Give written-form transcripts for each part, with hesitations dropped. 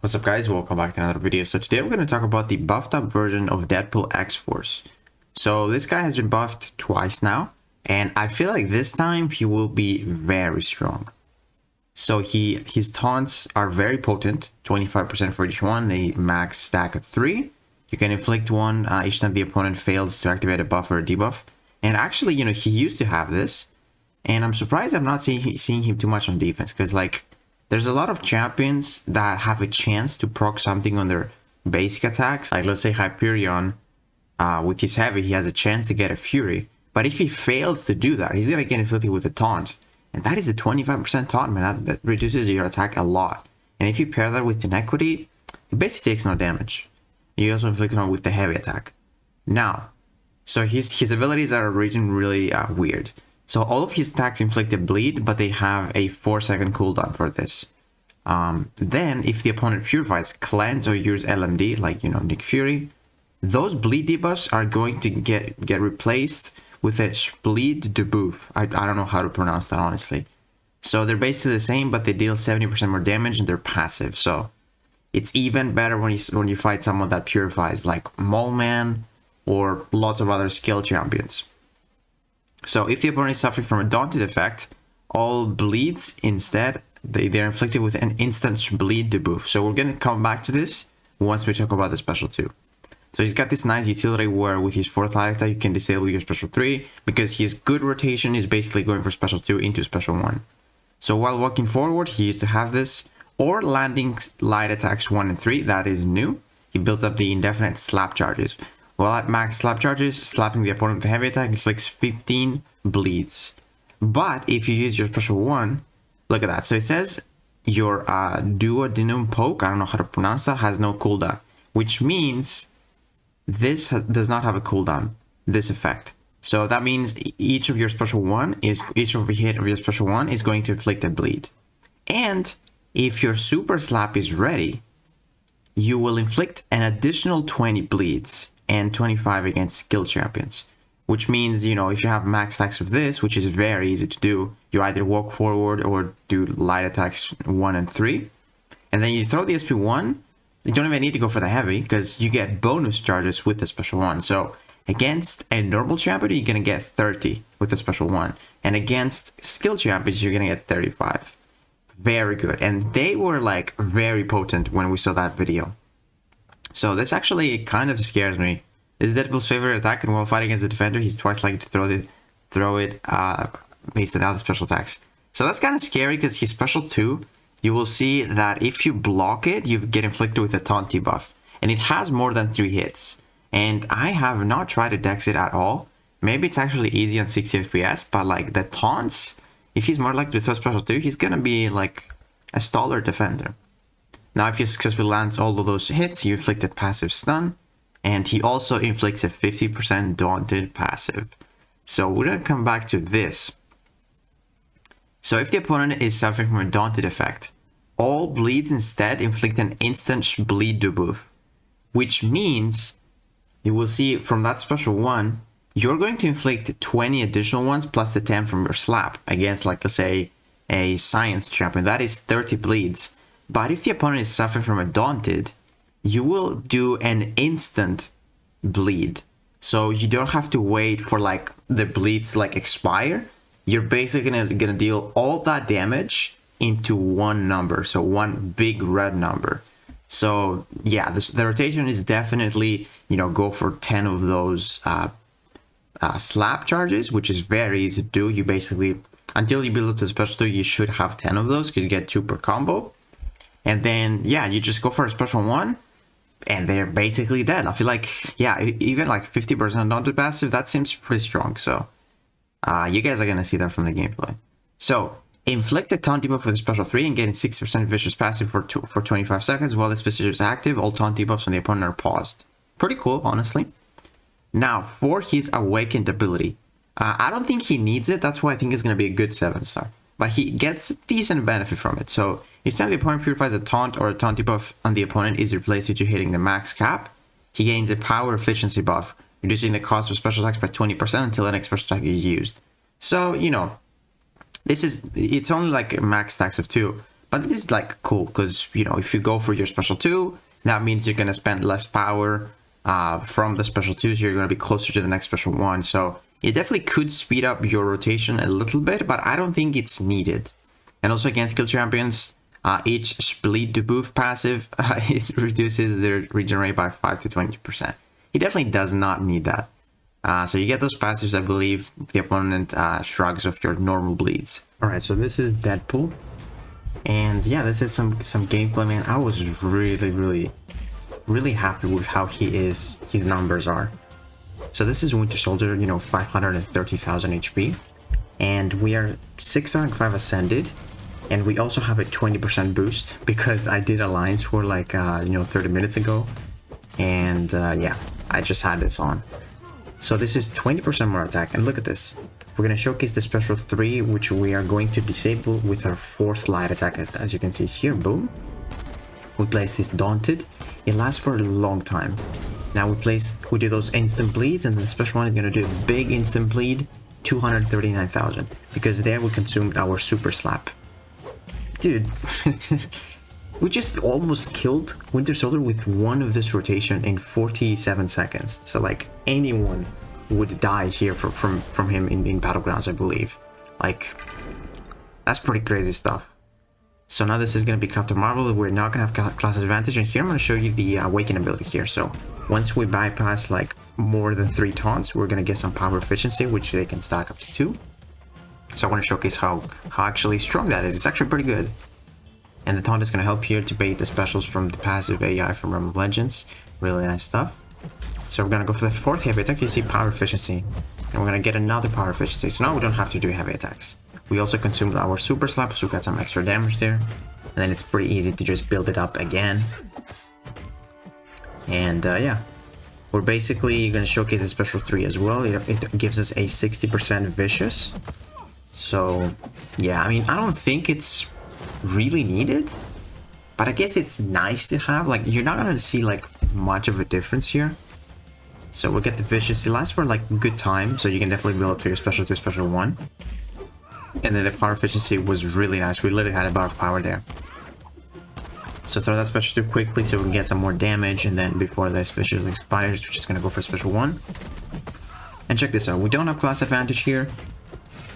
What's up guys, welcome back to another video. So today we're going to talk about the buffed up version of Deadpool XForce. So this guy has been buffed twice now, and I feel like this time he will be very strong. So his taunts are very potent, 25% for each one, they max stack of 3. You can inflict one each time the opponent fails to activate a buff or a debuff. And actually, you know, he used to have this, and I'm surprised I'm not seeing him too much on defense, because like, there's a lot of champions that have a chance to proc something on their basic attacks. Like let's say Hyperion, with his heavy, he has a chance to get a Fury. But if he fails to do that, he's gonna get inflicted with a taunt. And that is a 25% taunt, man. That reduces your attack a lot. And if you pair that with Inequity, it basically takes no damage. You also inflict him with the heavy attack. Now, so his abilities are written really weird. So all of his attacks inflict a bleed, but they have a 4-second cooldown for this. Then, if the opponent purifies, cleanse, or use LMD, like, you know, Nick Fury, those bleed debuffs are going to get replaced with a bleed debuff. I don't know how to pronounce that, honestly. So they're basically the same, but they deal 70% more damage and they're passive. So it's even better when you fight someone that purifies, like Mole Man or lots of other skill champions. So if the opponent is suffering from a daunted effect, all bleeds instead, they're inflicted with an instant bleed debuff. So we're going to come back to this once we talk about the special 2. So he's got this nice utility where with his 4th light attack you can disable your special 3, because his good rotation is basically going for special 2 into special 1. So while walking forward, he used to have this, or landing light attacks 1 and 3, that is new. He builds up the indefinite slap charges. While at max slap charges, slapping the opponent with a heavy attack inflicts 15 bleeds. But if you use your special 1, look at that. So it says your duodenum poke, I don't know how to pronounce that, has no cooldown. Which means this does not have a cooldown, this effect. So that means each of your special 1 is, each of the hit of your special 1 is going to inflict a bleed. And if your super slap is ready, you will inflict an additional 20 bleeds. And 25 against skill champions, which means, you know, if you have max stacks of this, which is very easy to do, you either walk forward or do light attacks 1 and 3, and then you throw the SP1. You don't even need to go for the heavy, because you get bonus charges with the special 1. So against a normal champion, you're gonna get 30 with the special 1, and against skill champions, you're gonna get 35. Very good, and they were like very potent when we saw that video. So this actually kind of scares me. This is Deadpool's favorite attack, and while fighting against a defender, he's twice likely to throw it based on other special attacks. So that's kind of scary, because his special 2, you will see that if you block it, you get inflicted with a taunt debuff. And it has more than 3 hits. And I have not tried to dex it at all. Maybe it's actually easy on 60 FPS, but like the taunts, if he's more likely to throw special 2, he's gonna be like a stalwart defender. Now, if you successfully land all of those hits, you inflict a passive stun, and he also inflicts a 50% daunted passive. So we're going to come back to this. So if the opponent is suffering from a daunted effect, all bleeds instead inflict an instant bleed debuff, which means you will see from that special 1, you're going to inflict 20 additional ones plus the 10 from your slap against, like, let's say, a science champion. That is 30 bleeds. But if the opponent is suffering from a daunted, you will do an instant bleed. So you don't have to wait for like the bleeds to like expire. You're basically gonna deal all that damage into one number. So one big red number. So yeah, the rotation is definitely, you know, go for 10 of those slap charges, which is very easy to do. You basically, until you build up the special 2, you should have 10 of those, because you get 2 per combo. And then, yeah, you just go for a special 1, and they're basically dead. I feel like, yeah, even like 50% daunted passive, that seems pretty strong. So, you guys are going to see that from the gameplay. So, inflict a taunt debuff with a special 3 and getting 6% vicious passive for 25 seconds. While this vicious is active, all taunt debuffs on the opponent are paused. Pretty cool, honestly. Now, for his awakened ability, I don't think he needs it. That's why I think it's going to be a good 7-star. But he gets a decent benefit from it. So each time the opponent purifies a taunt or a taunt debuff on the opponent is replaced due to hitting the max cap, he gains a power efficiency buff, reducing the cost of special attacks by 20% until the next special attack is used. So, you know, it's only like max stacks of 2, But this is like cool because, you know, if you go for your special 2, that means you're going to spend less power from the special 2, so you're going to be closer to the next special 1. So it definitely could speed up your rotation a little bit, but I don't think it's needed. And also against skill champions, each split debuff passive, it reduces their regen rate by 5 to 20%. He definitely does not need that. So you get those passives, I believe, if the opponent shrugs off your normal bleeds. Alright, so this is Deadpool. And yeah, this is some gameplay, man. I was really happy with how his numbers are. So this is Winter Soldier, you know, 530,000 HP. And we are 6 rank 5 ascended. And we also have a 20% boost because I did Alliance for like, you know, 30 minutes ago. And yeah, I just had this on. So this is 20% more attack. And look at this. We're going to showcase the special 3, which we are going to disable with our 4th light attack. As you can see here, boom. We place this Daunted. It lasts for a long time. Now we do those instant bleeds, and the special one is going to do a big instant bleed, 239,000. Because there we consumed our super slap. Dude, we just almost killed Winter Soldier with one of this rotation in 47 seconds. So like anyone would die here from him in Battlegrounds, I believe. Like, that's pretty crazy stuff. So now this is going to be Captain Marvel. We're not going to have class advantage. And here I'm going to show you the Awaken ability here. So once we bypass like more than 3 taunts, we're going to get some power efficiency, which they can stack up to 2. So I want to showcase how actually strong that is. It's actually pretty good. And the taunt is going to help here to bait the specials from the passive AI from Realm of Legends. Really nice stuff. So we're going to go for the 4th heavy attack. You see power efficiency. And we're going to get another power efficiency. So now we don't have to do heavy attacks. We also consumed our super slap, so we got some extra damage there. And then it's pretty easy to just build it up again. And yeah. We're basically going to showcase the special 3 as well. It gives us a 60% vicious. So yeah, I mean, I don't think it's really needed, but I guess it's nice to have. Like, you're not gonna see like much of a difference here. So we'll get the vicious. It lasts for like good time, so you can definitely build up to your special 2, special 1. And then the power efficiency was really nice. We literally had a bar of power there. So throw that special 2 quickly so we can get some more damage, and then before this vicious expires, we're just gonna go for special 1. And check this out, we don't have class advantage here.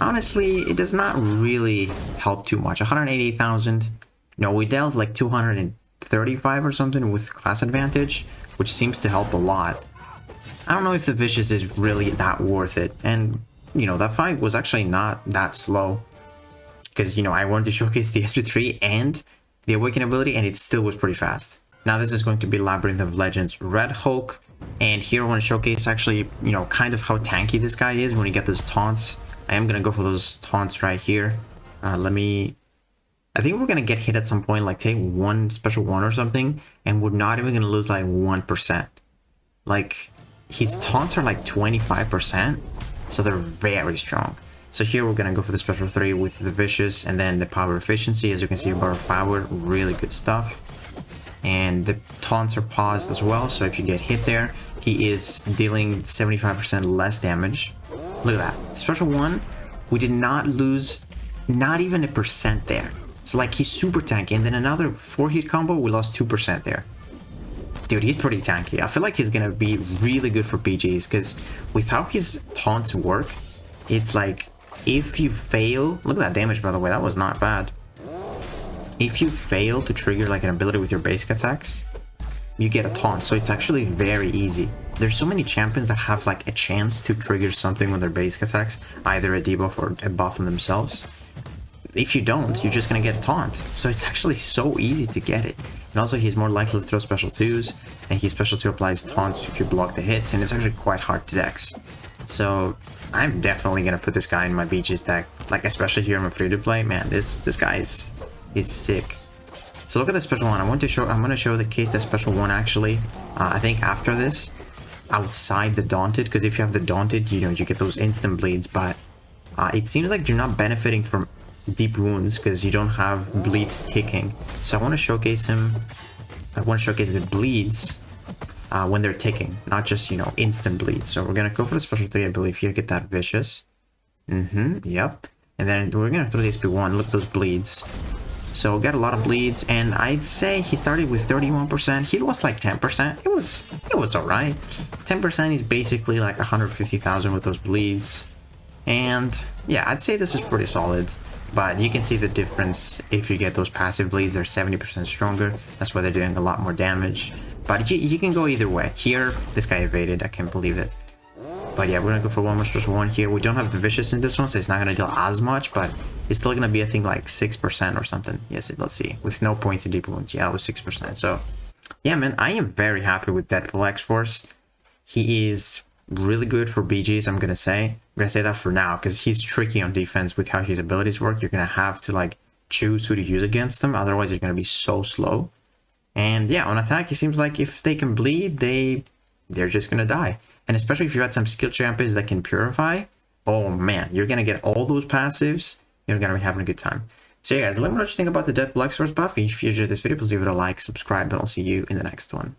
Honestly, it does not really help too much. 188,000. No, we dealt like 235 or something with class advantage, which seems to help a lot. I don't know if the vicious is really that worth it. And, you know, that fight was actually not that slow. Because, you know, I wanted to showcase the SP3 and the Awaken ability, and it still was pretty fast. Now this is going to be Labyrinth of Legends Red Hulk. And here I want to showcase actually, you know, kind of how tanky this guy is when you get those taunts. I am going to go for those taunts right here. I think we're going to get hit at some point, like take one special 1 or something, and we're not even going to lose like 1%. Like, his taunts are like 25%, so they're very strong. So here we're going to go for the special 3 with the vicious and then the power efficiency. As you can see, bar of power, really good stuff. And the taunts are paused as well, so if you get hit there, he is dealing 75% less damage. Look at that. Special 1, we did not lose not even 1% there. So like, he's super tanky. And then another 4-hit combo, we lost 2% there. Dude, he's pretty tanky. I feel like he's gonna be really good for BGs, because with how his taunts work, it's like, if you fail... Look at that damage, by the way. That was not bad. If you fail to trigger like an ability with your basic attacks, you get a taunt. So it's actually very easy. There's so many champions that have like a chance to trigger something with their basic attacks, either a debuff or a buff on themselves. If you don't, you're just gonna get a taunt. So it's actually so easy to get it. And also he's more likely to throw special 2s, and his special 2 applies taunts if you block the hits, and it's actually quite hard to dex. So I'm definitely gonna put this guy in my BG's deck, like especially here in my free-to-play. Man, this guy is sick. So look at the special 1. I'm gonna show the case that special 1 actually. I think after this, outside the Daunted, because if you have the Daunted, you know, you get those instant bleeds, but it seems like you're not benefiting from deep wounds because you don't have bleeds ticking. So I want to showcase him. I want to showcase the bleeds when they're ticking, not just, you know, instant bleeds. So we're gonna go for the special 3, I believe, here, get that vicious. Yep. And then we're gonna throw the SP1. Look at those bleeds. So got a lot of bleeds, and I'd say he started with 31%. He lost like 10%. It was alright. 10% is basically like 150,000 with those bleeds. And yeah, I'd say this is pretty solid. But you can see the difference if you get those passive bleeds. They're 70% stronger. That's why they're doing a lot more damage. But you can go either way. Here, this guy evaded. I can't believe it. But yeah, we're gonna go for 1 more special 1 here. We don't have the Vicious in this one, so it's not gonna deal as much, but it's still gonna be, I think, like 6% or something. Yes, let's see. With no points in deep wounds. Yeah, it was 6%. So yeah, man, I am very happy with Deadpool XForce. He is really good for BGs, I'm gonna say. I'm gonna say that for now, because he's tricky on defense with how his abilities work. You're gonna have to like choose who to use against him, otherwise you're gonna be so slow. And yeah, on attack, it seems like if they can bleed, they're just gonna die. And especially if you had some skill champions that can purify, oh man, you're gonna get all those passives. You're gonna be having a good time. So yeah, guys, let me know what you think about the Deadpool XForce buff. If you enjoyed this video, please leave it a like, subscribe, and I'll see you in the next one.